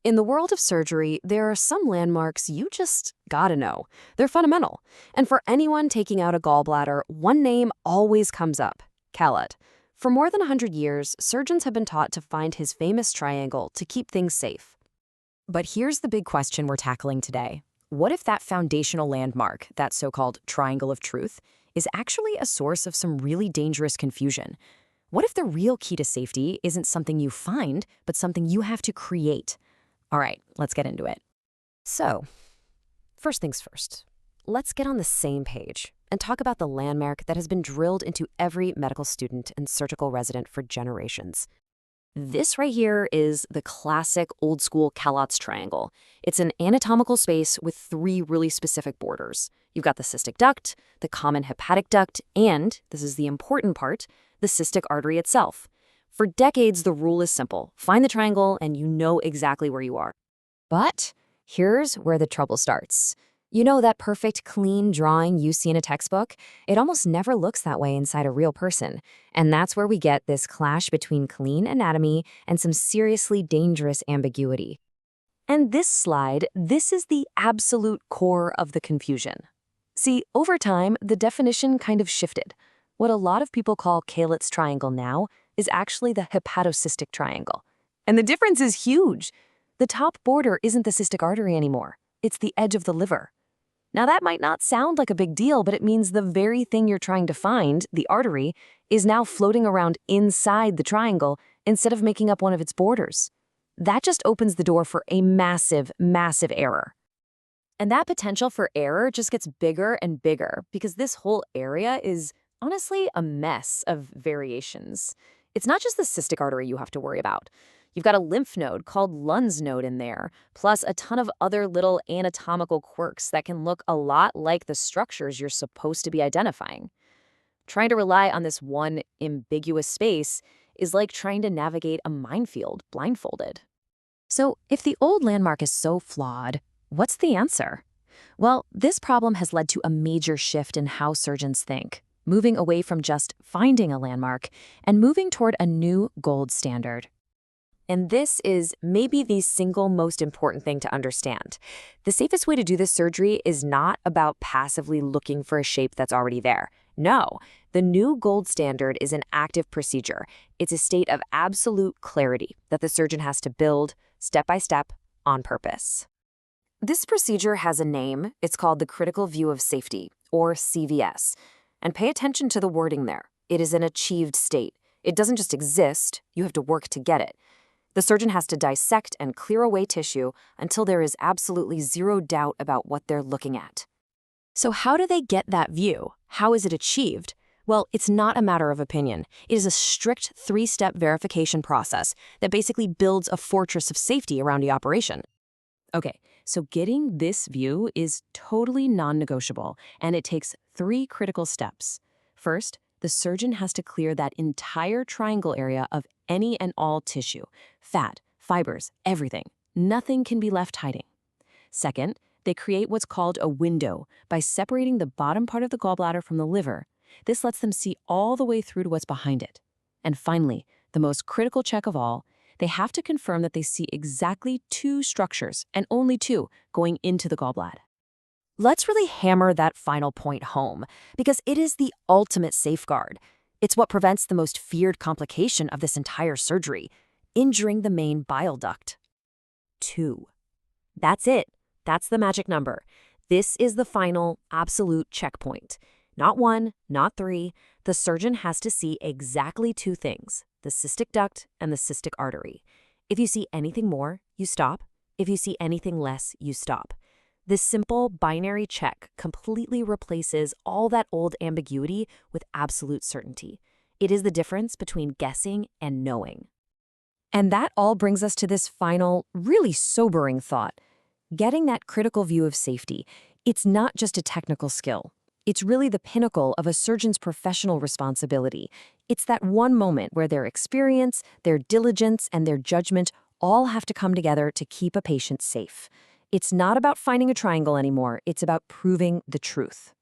In the world of surgery, there are some landmarks you just gotta know. They're fundamental. And for anyone taking out a gallbladder, one name always comes up: Khaled. For more than 100 years, surgeons have been taught to find his famous triangle to keep things safe. But here's the big question we're tackling today. What if that foundational landmark, that so-called triangle of truth, is actually a source of some really dangerous confusion? What if the real key to safety isn't something you find, but something you have to create? All right, let's get into it. So, first things first, let's get on the same page and talk about the landmark that has been drilled into every medical student and surgical resident for generations. This right here is the classic old-school Khaled's triangle. It's an anatomical space with three really specific borders. You've got the cystic duct, the common hepatic duct, and, this is the important part, the cystic artery itself. For decades, the rule is simple. Find the triangle and you know exactly where you are. But here's where the trouble starts. You know that perfect, clean drawing you see in a textbook? It almost never looks that way inside a real person. And that's where we get this clash between clean anatomy and some seriously dangerous ambiguity. And this slide, this is the absolute core of the confusion. See, over time, the definition kind of shifted. What a lot of people call Khaled's triangle now is actually the hepatocystic triangle. And the difference is huge. The top border isn't the cystic artery anymore. It's the edge of the liver. Now, that might not sound like a big deal, but it means the very thing you're trying to find, the artery, is now floating around inside the triangle instead of making up one of its borders. That just opens the door for a massive, massive error. And that potential for error just gets bigger and bigger because this whole area is honestly a mess of variations. It's not just the cystic artery you have to worry about. You've got a lymph node called Lund's node in there, plus a ton of other little anatomical quirks that can look a lot like the structures you're supposed to be identifying. Trying to rely on this one ambiguous space is like trying to navigate a minefield blindfolded. So if the old landmark is so flawed, what's the answer? Well, this problem has led to a major shift in how surgeons think, moving away from just finding a landmark and moving toward a new gold standard. And this is maybe the single most important thing to understand. The safest way to do this surgery is not about passively looking for a shape that's already there. No, the new gold standard is an active procedure. It's a state of absolute clarity that the surgeon has to build step by step on purpose. This procedure has a name. It's called the critical view of safety, or CVS. And pay attention to the wording there. It is an achieved state. It doesn't just exist, you have to work to get it. The surgeon has to dissect and clear away tissue until there is absolutely zero doubt about what they're looking at. So how do they get that view? How is it achieved? Well, it's not a matter of opinion. It is a strict three-step verification process that basically builds a fortress of safety around the operation. Okay, so getting this view is totally non-negotiable, and it takes three critical steps. First, the surgeon has to clear that entire triangle area of any and all tissue, fat, fibers, everything. Nothing can be left hiding. Second, they create what's called a window by separating the bottom part of the gallbladder from the liver. This lets them see all the way through to what's behind it. And finally, the most critical check of all, they have to confirm that they see exactly two structures, and only two, going into the gallbladder. Let's really hammer that final point home, because it is the ultimate safeguard. It's what prevents the most feared complication of this entire surgery, injuring the main bile duct. 2. That's it. That's the magic number. This is the final, absolute checkpoint. Not 1, not 3. The surgeon has to see exactly two things: the cystic duct and the cystic artery. If you see anything more, you stop. If you see anything less, you stop. This simple binary check completely replaces all that old ambiguity with absolute certainty. It is the difference between guessing and knowing. And that all brings us to this final, really sobering thought. Getting that critical view of safety, it's not just a technical skill. It's really the pinnacle of a surgeon's professional responsibility. It's that one moment where their experience, their diligence, and their judgment all have to come together to keep a patient safe. It's not about finding a triangle anymore. It's about proving the truth.